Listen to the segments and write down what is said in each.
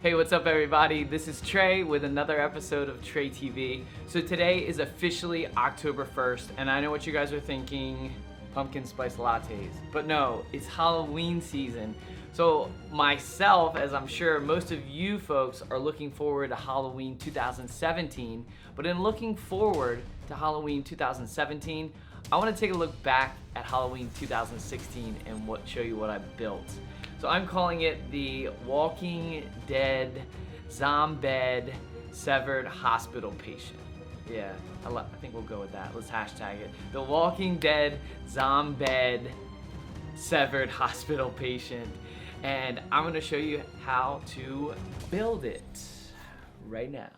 Hey, what's up everybody? This is Trey with another episode of TreyTV. So today is officially October 1st, and I know what you guys are thinking, pumpkin spice lattes. But no, it's Halloween season. So myself, as I'm sure most of you folks are looking forward to Halloween 2017, but in looking forward to Halloween 2017, I want to take a look back at Halloween 2016 and show you what I built. So I'm calling it the Walking Dead Zom-BED Severed Hospital Patient. Yeah, I think we'll go with that. Let's hashtag it. The Walking Dead Zom-BED Severed Hospital Patient. And I'm gonna show you how to build it right now.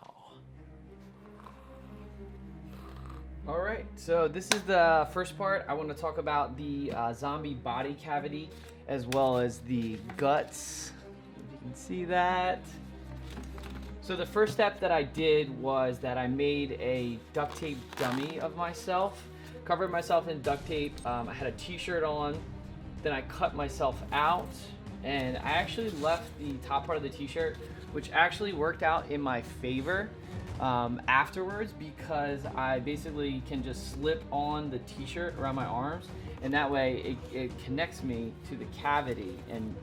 All right, so this is the first part. I want to talk about the zombie body cavity as well as the guts. If you can see that. So the first step that I did was that I made a duct tape dummy of myself, covered myself in duct tape. I had a t-shirt on, then I cut myself out, and I actually left the top part of the t-shirt, which actually worked out in my favor afterwards, because I basically can just slip on the t-shirt around my arms, and that way it connects me to the cavity, and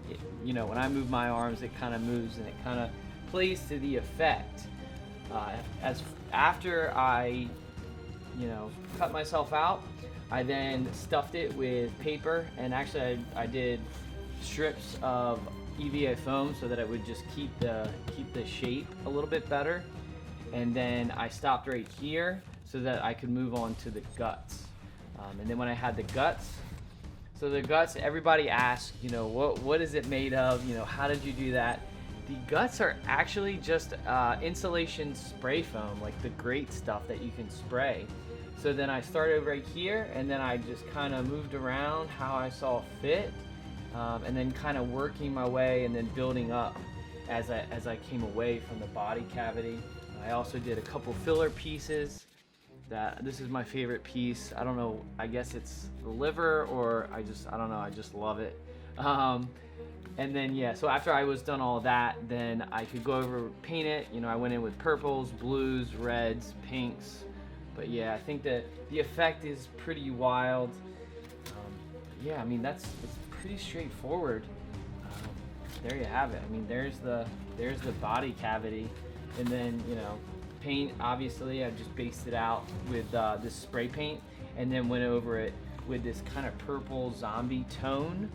you know, when I move my arms, it kind of moves and it kind of plays to the effect. After I cut myself out, I then stuffed it with paper, and actually I did strips of EVA foam so that it would just keep the shape a little bit better. And then I stopped right here so that I could move on to the guts. And then when I had the guts, so the guts, everybody asks, what is it made of? How did you do that? The guts are actually just insulation spray foam, like the great stuff that you can spray. So then I started right here, and then I just kind of moved around how I saw fit, and then kind of working my way and then building up as I came away from the body cavity. I also did a couple filler pieces. This is my favorite piece. I don't know, I guess it's the liver, or I don't know, I just love it. And then yeah, so after I was done all that, then I could go over, paint it. I went in with purples, blues, reds, pinks. But yeah, I think that the effect is pretty wild. Yeah, I mean, it's pretty straightforward. There you have it. I mean, there's the body cavity. And then, paint, obviously, I just based it out with this spray paint, and then went over it with this kind of purple zombie tone,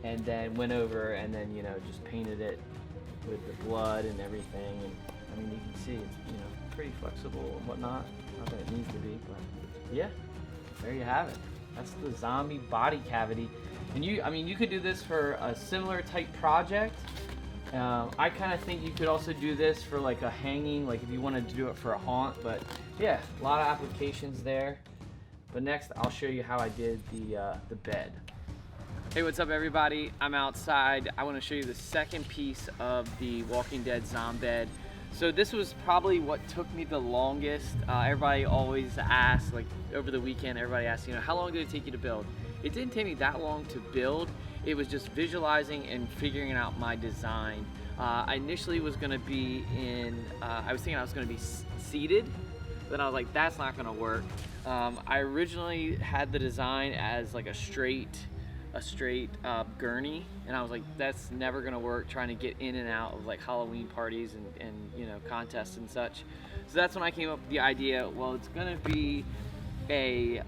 and then went over and then, just painted it with the blood and everything. And I mean, you can see it's, pretty flexible and whatnot. Not that it needs to be, but yeah, there you have it. That's the zombie body cavity. And you could do this for a similar type project. I kind of think you could also do this for like a hanging, like if you wanted to do it for a haunt. But yeah, a lot of applications there. But next, I'll show you how I did the bed. Hey, what's up everybody? I'm outside. I want to show you the second piece of the Walking Dead Zom-BED. So this was probably what took me the longest. Everybody always asks, like over the weekend, everybody asks, how long did it take you to build? It didn't take me that long to build. It was just visualizing and figuring out my design. I initially was gonna be I was thinking I was gonna be seated, then I was like, that's not gonna work. I originally had the design as like a straight gurney, and I was like, that's never gonna work, trying to get in and out of like Halloween parties and contests and such. So that's when I came up with the idea, well, it's gonna be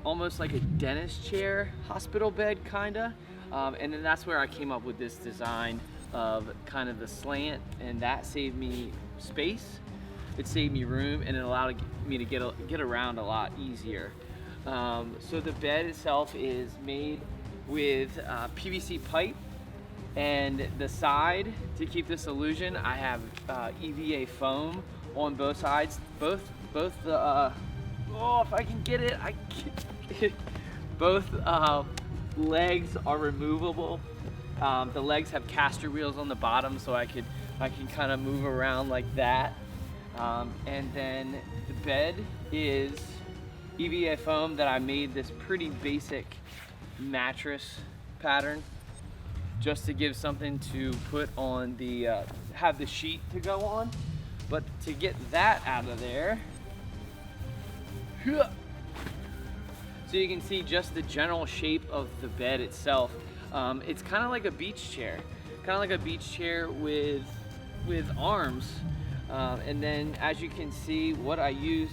almost like a dentist chair hospital bed kinda. And then that's where I came up with this design of kind of the slant, and that saved me space, it saved me room, and it allowed me to get around a lot easier. So the bed itself is made with PVC pipe, and the side, to keep this illusion, I have EVA foam on both sides. Both the oh, if I can get it, both legs are removable. The legs have caster wheels on the bottom, so I can kind of move around like that. And then the bed is EVA foam that I made this pretty basic mattress pattern. just to give something to put on the, have the sheet to go on. But to get that out of there, so you can see just the general shape of the bed itself. It's kind of like a beach chair, with arms. And then as you can see, what I use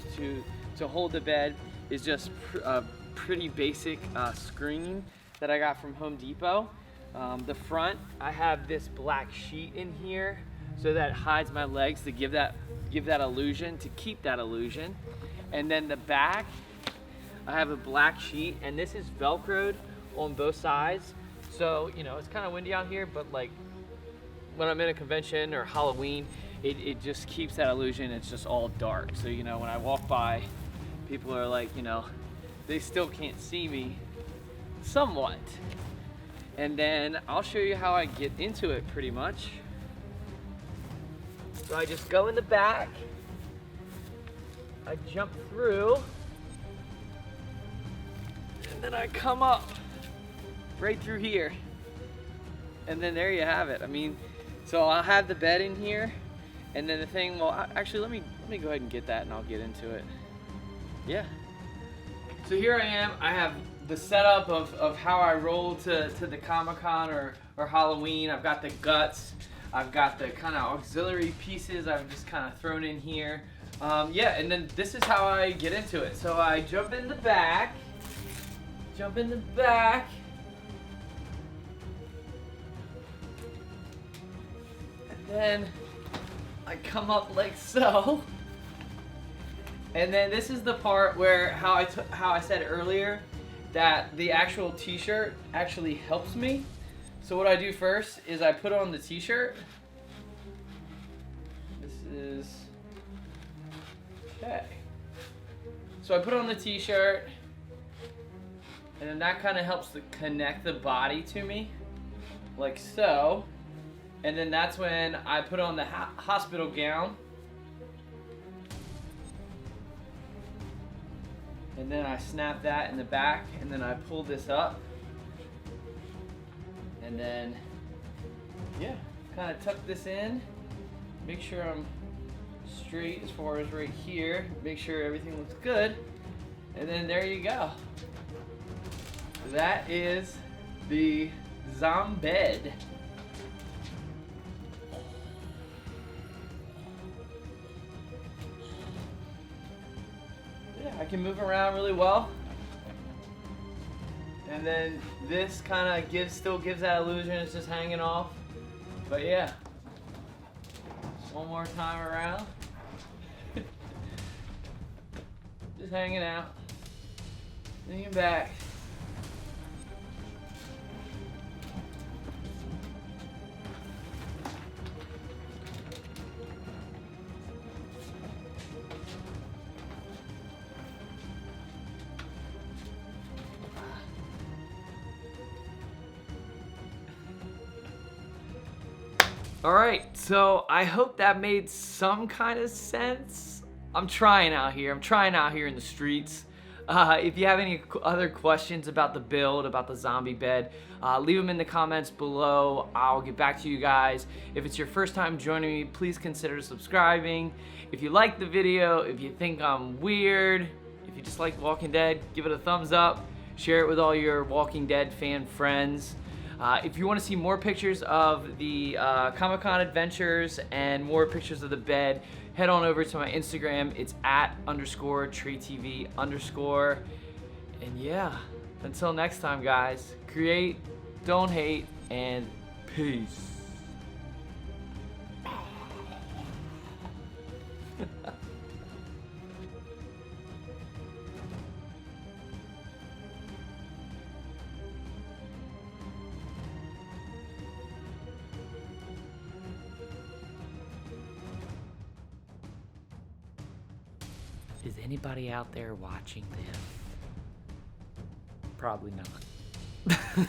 to hold the bed is just a pretty basic screen that I got from Home Depot. The front, I have this black sheet in here so that hides my legs to give that illusion, to keep that illusion. And then the back, I have a black sheet, and this is Velcroed on both sides. So, you know, it's kind of windy out here, but like when I'm in a convention or Halloween, it just keeps that illusion. It's just all dark. So, you know, when I walk by, people are like, you know, they still can't see me somewhat. And then I'll show you how I get into it pretty much. So I just go in the back, I jump through, and then I come up right through here. And then there you have it. I mean, so I'll have the bed in here, and then the thing, well, actually let me go ahead and get that and I'll get into it. Yeah. So here I am. I have the setup of how I roll to the Comic-Con or Halloween. I've got the guts. I've got the kind of auxiliary pieces I've just kind of thrown in here. Yeah, and then this is how I get into it. So I jump in the back. And then I come up like so. And then this is the part where how I said earlier that the actual t-shirt actually helps me. So what I do first is I put on the t-shirt. This is okay. So I put on the t-shirt, and then that kind of helps to connect the body to me, like so. And then that's when I put on the hospital gown. And then I snap that in the back, and then I pull this up. And then, yeah, kind of tuck this in. Make sure I'm straight as far as right here. Make sure everything looks good. And then there you go. That is the Zom-BED. I can move around really well. And then this kind of still gives that illusion it's just hanging off. But yeah, one more time around. Just hanging out, leaning back. All right, so I hope that made some kind of sense. I'm trying out here in the streets. If you have any other questions about the build, about the zombie bed, leave them in the comments below. I'll get back to you guys. If it's your first time joining me, please consider subscribing. If you like the video, if you think I'm weird, if you just like Walking Dead, give it a thumbs up. Share it with all your Walking Dead fan friends. If you want to see more pictures of the Comic-Con adventures and more pictures of the bed, head on over to my Instagram. It's @_TreyTV_. And yeah, until next time, guys, create, don't hate, and peace. Is anybody out there watching this? Probably not.